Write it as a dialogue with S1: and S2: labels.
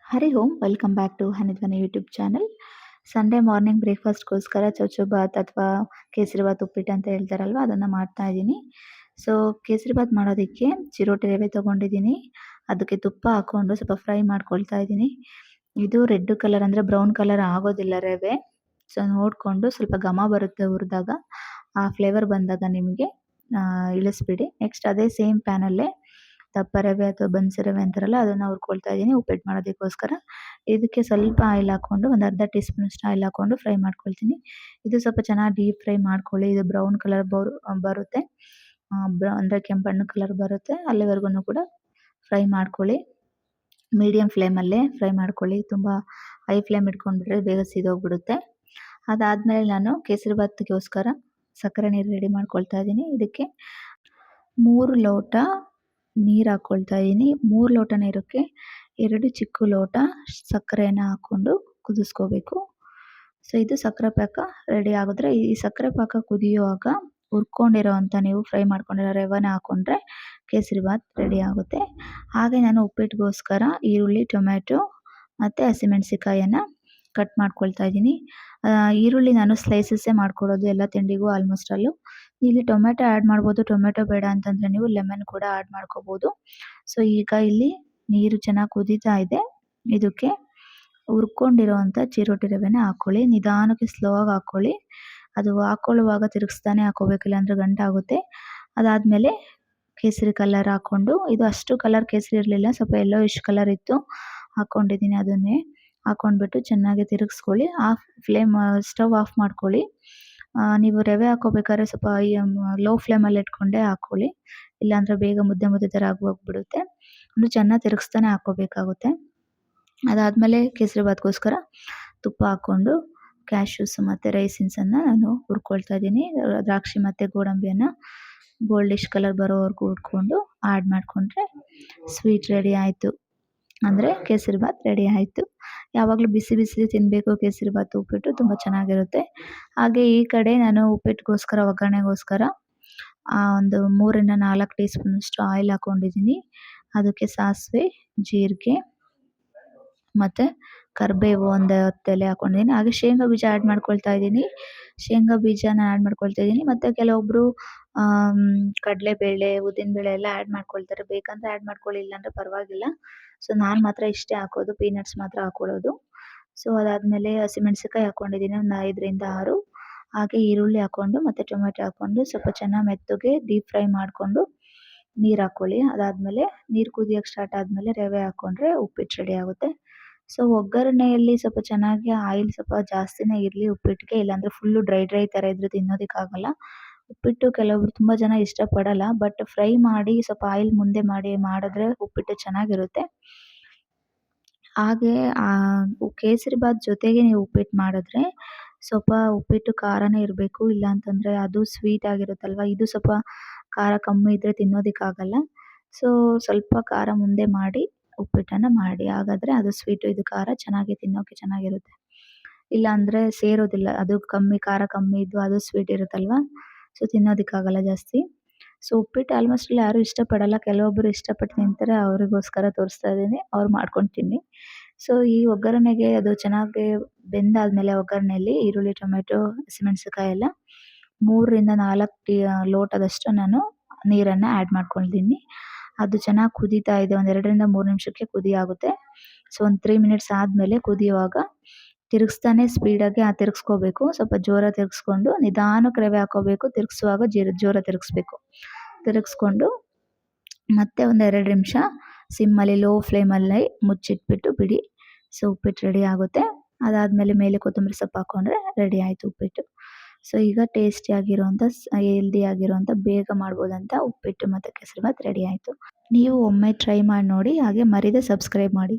S1: Hari Om welcome back to Hanidhwani YouTube channel. Sunday morning ಬ್ರೇಕ್ಫಾಸ್ಟ್‌ಗೋಸ್ಕರ ಚೌಚೌಬಾತ್ ಅಥವಾ ಕೇಸರಿಬಾತ್ ಉಪ್ಪಿಟ್ಟು ಅಂತ ಹೇಳ್ತಾರಲ್ವ, ಅದನ್ನು ಮಾಡ್ತಾ ಇದ್ದೀನಿ. ಸೊ ಕೇಸರಿಬಾತ್ ಮಾಡೋದಕ್ಕೆ ಚಿರೋಟಿ ರವೆ ತೊಗೊಂಡಿದ್ದೀನಿ. ಅದಕ್ಕೆ ತುಪ್ಪ ಹಾಕ್ಕೊಂಡು ಸ್ವಲ್ಪ ಫ್ರೈ ಮಾಡ್ಕೊಳ್ತಾ ಇದ್ದೀನಿ. ಇದು ರೆಡ್ ಕಲರ್ ಅಂದರೆ ಬ್ರೌನ್ ಕಲರ್ ಆಗೋದಿಲ್ಲ ರವೆ. ಸೊ ನೋಡಿಕೊಂಡು ಸ್ವಲ್ಪ ಘಮ ಬರುತ್ತೆ ಹುರಿದಾಗ, ಆ ಫ್ಲೇವರ್ ಬಂದಾಗ ನಿಮಗೆ ಇಳಿಸ್ಬಿಡಿ. ನೆಕ್ಸ್ಟ್ ಅದೇ ಸೇಮ್ ಪ್ಯಾನಲ್ಲೇ ದಪ್ಪ ರವೆ ಅಥವಾ ಬನ್ಸಿ ರವೆ ಅಂತಾರಲ್ಲ, ಅದನ್ನು ಹುರ್ಕೊಳ್ತಾ ಇದ್ದೀನಿ ಉಪ್ಪಿಟ್ಟು ಮಾಡೋದಕ್ಕೋಸ್ಕರ. ಇದಕ್ಕೆ ಸ್ವಲ್ಪ ಆಯಿಲ್ ಹಾಕ್ಕೊಂಡು ಒಂದು ಅರ್ಧ ಟೀ ಸ್ಪೂನಷ್ಟು ಆಯಿಲ್ ಹಾಕ್ಕೊಂಡು ಫ್ರೈ ಮಾಡ್ಕೊಳ್ತೀನಿ. ಇದು ಸ್ವಲ್ಪ ಚೆನ್ನಾಗಿ ಡೀಪ್ ಫ್ರೈ ಮಾಡ್ಕೊಳ್ಳಿ. ಇದು ಬ್ರೌನ್ ಕಲರ್ ಬರುತ್ತೆ, ಅಂದರೆ ಕೆಂಪಣ್ಣು ಕಲರ್ ಬರುತ್ತೆ, ಅಲ್ಲಿವರೆಗೂ ಕೂಡ ಫ್ರೈ ಮಾಡ್ಕೊಳ್ಳಿ. ಮೀಡಿಯಮ್ ಫ್ಲೇಮಲ್ಲೇ ಫ್ರೈ ಮಾಡ್ಕೊಳ್ಳಿ. ತುಂಬ ಹೈ ಫ್ಲೇಮ್ ಇಟ್ಕೊಂಡ್ಬಿಟ್ರೆ ಬೇಗ ಸಿದೋಗ್ಬಿಡುತ್ತೆ. ಅದಾದಮೇಲೆ ನಾನು ಕೇಸರಿಬಾತ್ಗೋಸ್ಕರ ಸಕ್ಕರೆ ನೀರು ರೆಡಿ ಮಾಡ್ಕೊಳ್ತಾ ಇದ್ದೀನಿ. ಇದಕ್ಕೆ 3 ಲೋಟ ನೀರು ಹಾಕ್ಕೊಳ್ತಾ ಇದ್ದೀನಿ. 3 ಲೋಟ ನೀರಕ್ಕೆ 2 ಚಿಕ್ಕ ಲೋಟ ಸಕ್ಕರೆಯನ್ನು ಹಾಕ್ಕೊಂಡು ಕುದಿಸ್ಕೋಬೇಕು. ಸೊ ಇದು ಸಕ್ಕರೆ ಪಾಕ ರೆಡಿ ಆಗಿದ್ರೆ, ಈ ಸಕ್ಕರೆ ಪಾಕ ಕುದಿಯುವಾಗ ಹುರ್ಕೊಂಡಿರೋವಂಥ ನೀವು ಫ್ರೈ ಮಾಡ್ಕೊಂಡಿರೋ ರವೆನ ಹಾಕ್ಕೊಂಡ್ರೆ ಕೇಸರಿಬಾತ್ ರೆಡಿ ಆಗುತ್ತೆ. ಹಾಗೆ ನಾನು ಉಪ್ಪಿಟ್ಟಿಗೋಸ್ಕರ ಈರುಳ್ಳಿ, ಟೊಮ್ಯಾಟೊ ಮತ್ತು ಹಸಿಮೆಣಸಿಕಾಯನ್ನು ಕಟ್ ಮಾಡ್ಕೊಳ್ತಾ ಇದ್ದೀನಿ. ಈರುಳ್ಳಿ ನಾನು ಸ್ಲೈಸಸ್ಸೇ ಮಾಡ್ಕೊಳ್ಳೋದು ಎಲ್ಲ ತಿಂಡಿಗೂ ಆಲ್ಮೋಸ್ಟಲ್ಲು. ಇಲ್ಲಿ ಟೊಮೆಟೊ ಆ್ಯಡ್ ಮಾಡ್ಬೋದು, ಟೊಮೆಟೊ ಬೇಡ ಅಂತಂದರೆ ನೀವು ಲೆಮನ್ ಕೂಡ ಆ್ಯಡ್ ಮಾಡ್ಕೋಬೋದು. ಸೊ ಈಗ ಇಲ್ಲಿ ನೀರು ಚೆನ್ನಾಗಿ ಕುದೀತಾ ಇದೆ. ಇದಕ್ಕೆ ಹುರ್ಕೊಂಡಿರೋವಂಥ ಚಿರೋಟಿ ರವೆನ ಹಾಕ್ಕೊಳ್ಳಿ. ನಿಧಾನಕ್ಕೆ ಸ್ಲೋ ಆಗಿ ಹಾಕ್ಕೊಳ್ಳಿ. ಅದು ಹಾಕ್ಕೊಳ್ಳುವಾಗ ತಿರುಗಿಸ್ತಾನೆ ಹಾಕ್ಕೋಬೇಕು, ಇಲ್ಲಾಂದರೆ ಗಂಟಾಗುತ್ತೆ. ಅದಾದಮೇಲೆ ಕೇಸರಿ ಕಲರ್ ಹಾಕ್ಕೊಂಡು, ಇದು ಅಷ್ಟು ಕಲರ್ ಕೇಸರಿ ಇರಲಿಲ್ಲ, ಸ್ವಲ್ಪ ಯೆಲ್ಲೋಯಿಶ್ ಕಲರ್ ಇತ್ತು, ಹಾಕ್ಕೊಂಡಿದ್ದೀನಿ. ಅದನ್ನೇ ಹಾಕ್ಕೊಂಡ್ಬಿಟ್ಟು ಚೆನ್ನಾಗಿ ತಿರುಗಿಸ್ಕೊಳ್ಳಿ. ಸ್ಟವ್ ಆಫ್ ಮಾಡ್ಕೊಳ್ಳಿ. ನೀವು ರವೆ ಹಾಕ್ಕೋಬೇಕಾದ್ರೆ ಸ್ವಲ್ಪ ಲೋ ಫ್ಲೇಮಲ್ಲಿ ಇಟ್ಕೊಂಡೇ ಹಾಕ್ಕೊಳ್ಳಿ, ಇಲ್ಲಾಂದರೆ ಬೇಗ ಮುದ್ದೆ ಮುದ್ದೆ ಥರ ಆಗೋಗ್ಬಿಡುತ್ತೆ. ಅಂದರೆ ಚೆನ್ನಾಗಿ ತಿರುಗಿಸ್ತಾನೆ ಹಾಕ್ಕೋಬೇಕಾಗುತ್ತೆ. ಅದಾದಮೇಲೆ ಕೇಸರಿಬಾತ್ಗೋಸ್ಕರ ತುಪ್ಪ ಹಾಕ್ಕೊಂಡು ಕ್ಯಾಶ್ಯೂಸ್ ಮತ್ತು ರೈಸಿನ್ಸನ್ನು ನಾನು ಹುರ್ಕೊಳ್ತಾ ಇದ್ದೀನಿ. ದ್ರಾಕ್ಷಿ ಮತ್ತು ಗೋಡಂಬಿಯನ್ನು ಗೋಲ್ಡಿಶ್ ಕಲರ್ ಬರೋವರೆಗೂ ಹುರ್ಕೊಂಡು ಆ್ಯಡ್ ಮಾಡಿಕೊಂಡ್ರೆ ಸ್ವೀಟ್ ರೆಡಿ ಆಯಿತು, ಅಂದರೆ ಕೇಸರಿಬಾತ್ ರೆಡಿ ಆಯಿತು. ಯಾವಾಗಲೂ ಬಿಸಿ ಬಿಸಿ ತಿನ್ನಬೇಕು ಕೇಸರಿಬಾತ್ ಉಪ್ಪಿಟ್ಟು, ತುಂಬ ಚೆನ್ನಾಗಿರುತ್ತೆ. ಹಾಗೆ ಈ ಕಡೆ ನಾನು ಉಪ್ಪಿಟ್ಟಿಗೋಸ್ಕರ ಒಗ್ಗರಣೆಗೋಸ್ಕರ ಒಂದು 3 ರಿಂದ 4 ಟೀ ಸ್ಪೂನಷ್ಟು ಆಯಿಲ್ ಹಾಕ್ಕೊಂಡಿದ್ದೀನಿ. ಅದಕ್ಕೆ ಸಾಸಿವೆ, ಜೀರಿಗೆ ಮತ್ತು ಕರಿಬೇವು ಒಂದು 10 ಎಲೆ ಹಾಕ್ಕೊಂಡಿದ್ದೀನಿ. ಹಾಗೆ ಶೇಂಗಾ ಬೀಜ ಆ್ಯಡ್ ಮಾಡ್ಕೊಳ್ತಾ ಇದ್ದೀನಿ. ಶೇಂಗಾ ಬೀಜನ ಆ್ಯಡ್ ಮಾಡ್ಕೊಳ್ತಾ ಇದ್ದೀನಿ. ಮತ್ತು ಕೆಲವೊಬ್ಬರು ಕಡಲೆಬೇಳೆ, ಉದ್ದಿನಬೇಳೆ ಎಲ್ಲ ಆ್ಯಡ್ ಮಾಡ್ಕೊಳ್ತಾರೆ. ಬೇಕಂದರೆ ಆ್ಯಡ್ ಮಾಡ್ಕೊಳ್ಳಿ, ಇಲ್ಲಾಂದರೆ ಪರವಾಗಿಲ್ಲ. ಸೊ ನಾನು ಮಾತ್ರ ಇಷ್ಟೇ ಹಾಕೋದು, ಪೀನಟ್ಸ್ ಮಾತ್ರ ಹಾಕ್ಕೊಳ್ಳೋದು. ಸೊ ಅದಾದಮೇಲೆ ಹಸಿಮೆಣಸಿಕಾಯಿ ಹಾಕ್ಕೊಂಡಿದ್ದೀನಿ, ಒಂದು 5 ರಿಂದ 6. ಹಾಗೆ ಈರುಳ್ಳಿ ಹಾಕ್ಕೊಂಡು ಮತ್ತು ಟೊಮೆಟೊ ಹಾಕ್ಕೊಂಡು ಸ್ವಲ್ಪ ಚೆನ್ನಾಗಿ ಮೆತ್ತಗೆ ಡೀಪ್ ಫ್ರೈ ಮಾಡಿಕೊಂಡು ನೀರು ಹಾಕ್ಕೊಳ್ಳಿ. ಅದಾದಮೇಲೆ ನೀರು ಕುದಿಯೋಕ್ಕೆ ಸ್ಟಾರ್ಟ್ ಆದಮೇಲೆ ರವೆ ಹಾಕ್ಕೊಂಡ್ರೆ ಉಪ್ಪಿಟ್ಟು ರೆಡಿ ಆಗುತ್ತೆ. ಸೊ ಒಗ್ಗರಣೆಯಲ್ಲಿ ಸ್ವಲ್ಪ ಚೆನ್ನಾಗಿ ಆಯಿಲ್ ಸ್ವಲ್ಪ ಜಾಸ್ತಿನೇ ಇರಲಿ ಉಪ್ಪಿಟ್ಟಿಗೆ, ಇಲ್ಲಾಂದರೆ ಫುಲ್ಲು ಡ್ರೈ ಥರ ಇದ್ರೆ ತಿನ್ನೋದಕ್ಕಾಗಲ್ಲ. ಉಪ್ಪಿಟ್ಟು ಕೆಲವೊಬ್ರು ತುಂಬ ಜನ ಇಷ್ಟಪಡಲ್ಲ, ಬಟ್ ಫ್ರೈ ಮಾಡಿ ಸ್ವಲ್ಪ ಆಯಿಲ್ ಮುಂದೆ ಮಾಡಿದ್ರೆ ಉಪ್ಪಿಟ್ಟು ಚೆನ್ನಾಗಿರುತ್ತೆ. ಹಾಗೆ ಕೇಸರಿಬಾತ್ ಜೊತೆಗೆ ನೀವು ಉಪ್ಪಿಟ್ಟು ಮಾಡಿದ್ರೆ ಸ್ವಲ್ಪ ಉಪ್ಪಿಟ್ಟು ಖಾರನೇ ಇರಬೇಕು, ಇಲ್ಲ ಅಂತಂದರೆ ಅದು ಸ್ವೀಟ್ ಆಗಿರುತ್ತಲ್ವ, ಇದು ಸ್ವಲ್ಪ ಖಾರ ಕಮ್ಮಿ ಇದ್ದರೆ ತಿನ್ನೋದಕ್ಕಾಗಲ್ಲ. ಸೊ ಸ್ವಲ್ಪ ಖಾರ ಮುಂದೆ ಮಾಡಿ ಉಪ್ಪಿಟ್ಟನ್ನು ಮಾಡಿ, ಹಾಗಾದರೆ ಅದು ಸ್ವೀಟು ಇದು ಖಾರ ಚೆನ್ನಾಗಿ ತಿನ್ನೋಕ್ಕೆ ಚೆನ್ನಾಗಿರುತ್ತೆ. ಇಲ್ಲಾಂದರೆ ಸೇರೋದಿಲ್ಲ, ಅದು ಖಾರ ಕಮ್ಮಿ ಇದ್ದು ಅದು ಸ್ವೀಟ್ ಇರುತ್ತಲ್ವ, ಸೊ ತಿನ್ನೋದಕ್ಕಾಗಲ್ಲ ಜಾಸ್ತಿ. ಸೊ ಉಪ್ಪಿಟ್ಟು ಆಲ್ಮೋಸ್ಟ್ ಯಾರೂ ಇಷ್ಟಪಡಲ್ಲ, ಕೆಲವೊಬ್ಬರು ಇಷ್ಟಪಟ್ಟು ತಿಂತಾರೆ, ಅವರಿಗೋಸ್ಕರ ತೋರಿಸ್ತಾ ಇದ್ದೀನಿ, ಅವ್ರು ಮಾಡ್ಕೊಂಡು ತಿನ್ನಿ. ಸೊ ಈ ಒಗ್ಗರಣೆಗೆ ಅದು ಚೆನ್ನಾಗಿ ಬೆಂದಾದಮೇಲೆ ಒಗ್ಗರಣೆಯಲ್ಲಿ ಈರುಳ್ಳಿ, ಟೊಮೆಟೊ, ಹಸಿಮೆಣಸಿಕಾಯಿ ಎಲ್ಲ 3 ರಿಂದ 4 ಲೋಟದಷ್ಟು ನಾನು ನೀರನ್ನು ಆ್ಯಡ್ ಮಾಡ್ಕೊಂಡಿದ್ದೀನಿ. ಅದು ಚೆನ್ನಾಗಿ ಕುದೀತಾ ಇದೆ, ಒಂದು 2 ರಿಂದ 3 ನಿಮಿಷಕ್ಕೆ ಕುದಿ ಆಗುತ್ತೆ. ಸೊ ಒಂದು 3 ಮಿನಿಟ್ಸ್ ಆದಮೇಲೆ ಕುದಿಯುವಾಗ ತಿರುಗಿಸ್ತಾನೆ ಸ್ಪೀಡಾಗಿ ತಿರುಗಿಸ್ಕೋಬೇಕು. ಸ್ವಲ್ಪ ಜೋರಾಗಿ ತಿರುಗಿಸ್ಕೊಂಡು ನಿಧಾನಕ್ಕೆ ರವೆ ಹಾಕ್ಕೋಬೇಕು. ತಿರುಗಿಸುವಾಗ ಜೋರಾಗಿ ತಿರುಗಿಸ್ಬೇಕು. ತಿರುಗಿಸ್ಕೊಂಡು ಮತ್ತೆ ಒಂದು 2 ನಿಮಿಷ ಸಿಮ್ಮಲ್ಲಿ ಲೋ ಫ್ಲೇಮಲ್ಲಿ ಮುಚ್ಚಿಟ್ಬಿಟ್ಟು ಬಿಡಿ. ಸೊ ಉಪ್ಪಿಟ್ಟು ರೆಡಿ ಆಗುತ್ತೆ. ಅದಾದಮೇಲೆ ಮೇಲೆ ಕೊತ್ತಂಬರಿ ಸೊಪ್ಪು ಹಾಕ್ಕೊಂಡ್ರೆ ರೆಡಿ ಆಯಿತು ಉಪ್ಪಿಟ್ಟು. ಸೊ ಈಗ ಟೇಸ್ಟಿಯಾಗಿರುವಂಥ ಹೆಲ್ದಿಯಾಗಿರುವಂಥ ಬೇಗ ಮಾಡ್ಬೋದಂಥ ಉಪ್ಪಿಟ್ಟು ಮತ್ತು ಕೇಸರಿಬಾತ್ ರೆಡಿ ಆಯಿತು. ನೀವು ಒಮ್ಮೆ ಟ್ರೈ ಮಾಡಿ ನೋಡಿ, ಹಾಗೆ ಮರೀದೆ ಸಬ್ಸ್ಕ್ರೈಬ್ ಮಾಡಿ.